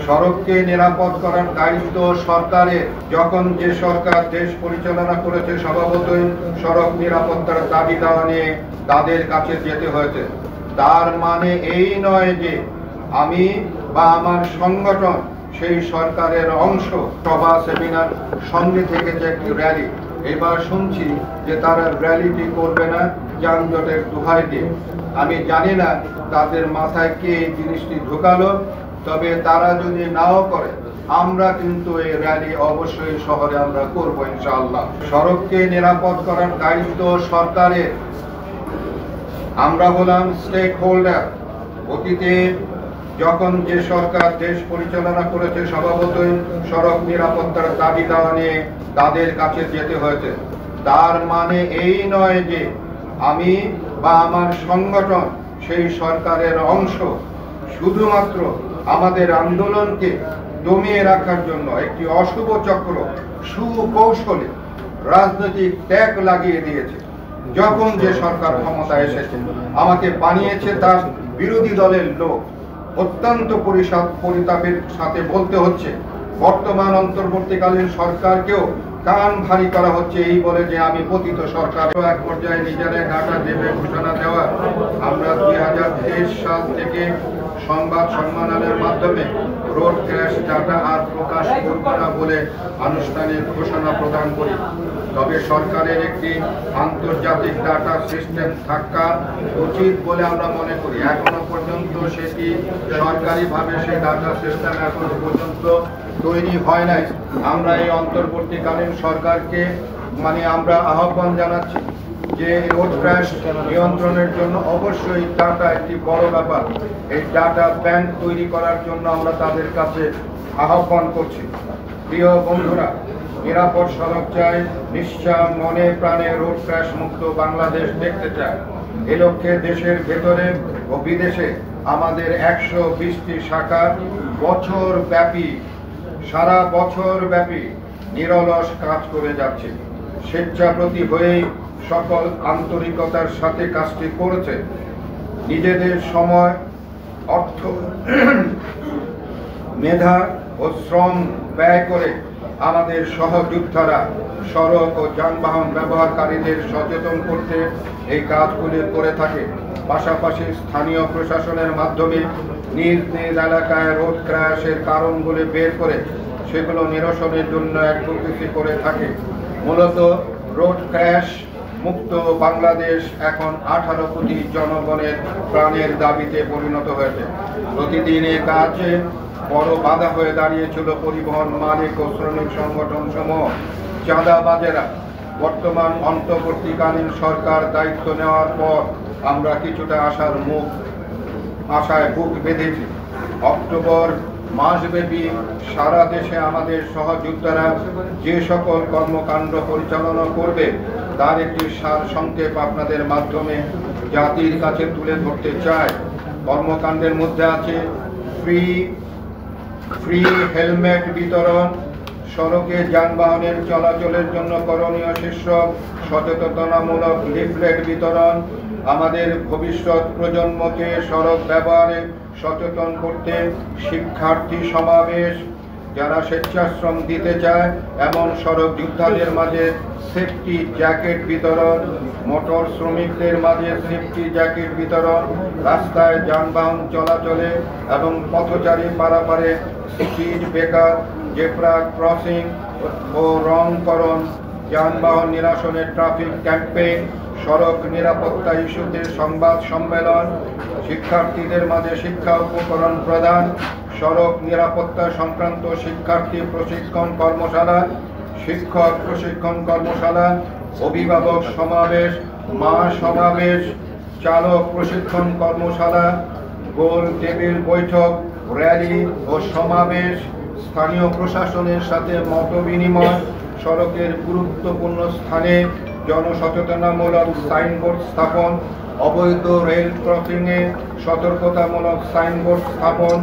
সড়ককে নিরাপদ করার দায়িত্ব সরকারের। যখন যে সরকার দেশ পরিচালনা করেছে স্বভাবতই সড়ক নিরাপত্তার দাবি দেওয়া নিয়ে তাদের কাছে যেতে হয়েছে। তার মানে এই নয় যে আমি বা আমার সংগঠন সেই সরকারের অংশ। সভা সেমিনার সঙ্গে থেকেছে একটি র্যালি। এবার শুনছি যে তারা র্যালিটি করবে না যানজটের দোহাই দিয়ে। আমি জানি না তাদের মাথায় কে এই জিনিসটি ঢোকালো, তবে তারা যদি নাও করে আমরা কিন্তু এই র্যালি অবশ্যই শহরে আমরা করবো ইনশাআল্লাহ। সড়ককে নিরাপদ করার দায়িত্ব সরকারের। আমরা হলাম স্টেক হোল্ডার। অতীতে যখন যে সরকার দেশ পরিচালনা করেছে স্বভাবতই সড়ক নিরাপত্তার দাবি দেওয়া নিয়ে তাদের কাছে যেতে হয়েছে। তার মানে এই নয় যে আমি বা আমার সংগঠন সেই সরকারের অংশ। শুধুমাত্র আমাদের আন্দোলনকে দমিয়ে রাখার জন্য একটি অশুভ চক্র সুকৌশলে রাজনৈতিক ট্যাগ লাগিয়ে দিয়েছে। যখন যে সরকার ক্ষমতায় এসেছে আমাকে বানিয়েছে তার বিরোধী দলের লোক। অত্যন্ত পরিতাপের সাথে বলতে হচ্ছে বর্তমান অন্তর্বর্তীকালীন সরকারকেও কান ভারী করা হচ্ছে এই বলে যে আমি পতিত সরকার। এক পর্যায়ে নিজেরাই ডাটা দেবে ঘোষণা দেওয়া। আমরা 2023 সাল থেকে সংবাদ সম্মেলনের মাধ্যমে রোড ক্র্যাশ ডাটা আর প্রকাশ করব না বলে আনুষ্ঠানিক ঘোষণা প্রদান করি। তবে সরকারের একটি আন্তর্জাতিক ডাটা সিস্টেম থাকা উচিত বলে আমরা মনে করি। এখনো পর্যন্ত সেটি সরকারিভাবে সেই ডাটা সিস্টেম এখনো পর্যন্ত তৈরি হয় নাই। আমরা এই অন্তর্বর্তীকালীন সরকারকে আমরা আহ্বান জানাচ্ছি যে রোড ক্র্যাশ নিয়ন্ত্রণের জন্য অবশ্যই ডাটা একটি বড় ব্যাপার। এই ডাটা ব্যাংক তৈরি করার জন্য আমরা তাদের কাছে আহ্বান করছি। প্রিয় বন্ধুরা, নিরাপদ সড়ক চাই, নিশ্চয় মনে প্রাণে রোড ক্র্যাশ মুক্ত বাংলাদেশ দেখতে চায়। এ লক্ষ্যে দেশের ভেতরে ও বিদেশে আমাদের 120টি শাখা সারা বছর ব্যাপী নিরলস কাজ করে যাচ্ছে। স্বেচ্ছাপ্রতি হয়েই সকল আন্তরিকতার সাথে কাজটি করেছে। নিজেদের সময়, অর্থ, মেধা ও শ্রম ব্যয় করে আমাদের সহযোদ্ধারা সড়ক ও যানবাহন ব্যবহারকারীদের সচেতন করতে এই কাজগুলি করে থাকে। পাশাপাশি স্থানীয় প্রশাসনের মাধ্যমে নিজ নিজ এলাকায় রোড ক্র্যাশের কারণগুলি বের করে সেগুলো নিরসনের জন্য অ্যাডভোকেসি করে থাকে। মূলত রোড ক্র্যাশ মুক্ত বাংলাদেশ এখন 18 কোটি জনগণের প্রাণের দাবিতে পরিণত হয়েছে। প্রতিদিন এ কাজে বড় বাধা হয়ে দাঁড়িয়েছিল পরিবহন মালিক ও শ্রমিক সংগঠন সমূহ, চাঁদাবাজেরা। বর্তমান অন্তর্বর্তীকালীন সরকার দায়িত্ব নেওয়ার পর আমরা কিছুটা আশায় বুক বেঁধেছি। অক্টোবর মাসব্যাপী সারা দেশে আমাদের সহযোদ্ধারা যে সকল কর্মকাণ্ড পরিচালনা করবে তার একটি সার সংক্ষেপ আপনাদের মাধ্যমে জাতির কাছে তুলে ধরতে চাই। কর্মকাণ্ডের মধ্যে আছে ফ্রি হেলমেট বিতরণ, সড়কে যানবাহনের চলাচলের জন্য করণীয় শীর্ষক সচেতনতামূলক লিফলেট বিতরণ, আমাদের ভবিষ্যৎ প্রজন্মকে সড়ক ব্যবহারে সচেতন করতে শিক্ষার্থী সমাবেশ, যারা স্বেচ্ছাশ্রম দিতে চায় এমন সড়ক যোদ্ধাদের মাঝে সেফটি জ্যাকেট বিতরণ, মোটর শ্রমিকদের মাঝে সেফটি জ্যাকেট বিতরণ, রাস্তায় যানবাহন চলাচলে এবং পথচারী পারাপারে স্পিড ব্রেকার, জেব্রা ক্রসিং ও রংকরণ, যানবাহন নিরসনের ট্রাফিক ক্যাম্পেইন, সড়ক নিরাপত্তা ইস্যুতে সংবাদ সম্মেলন, শিক্ষার্থীদের মাঝে শিক্ষা উপকরণ প্রদান, সড়ক নিরাপত্তা সংক্রান্ত শিক্ষার্থী প্রশিক্ষণ কর্মশালা, শিক্ষক প্রশিক্ষণ কর্মশালা, অভিভাবক সমাবেশ, মা সমাবেশ, চালক প্রশিক্ষণ কর্মশালা, গোল টেবিল বৈঠক, র্যালি ও সমাবেশ, স্থানীয় প্রশাসনের সাথে মত বিনিময়, সড়কের গুরুত্বপূর্ণ স্থানে জনসচেতনামূলক সাইনবোর্ড স্থাপন, অবৈধ রেল ক্রসিংয়ে সতর্কতামূলক সাইনবোর্ড স্থাপন,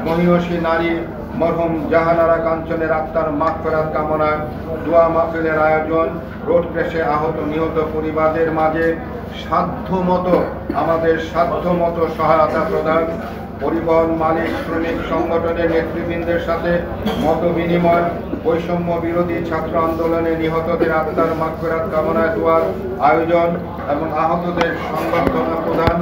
মহিষী নারী মরহুম জাহানারা কাঞ্চনের আত্মার মাগফিরাত কামনায় দোয়া মাহফিলের আয়োজন, রোড ক্র্যাশে আহত নিহত পরিবারদের মাঝে আমাদের সাধ্যমতো সহায়তা প্রদান, পরিবহন মালিক শ্রমিক সংগঠনের নেতৃবৃন্দের সাথে মত বিনিময়, বৈষম্য বিরোধী ছাত্র আন্দোলনে নিহতদের আত্মার মাগফিরাত কামনায় দোয়ার আয়োজন এবং আহতদের সংবর্ধনা প্রদান।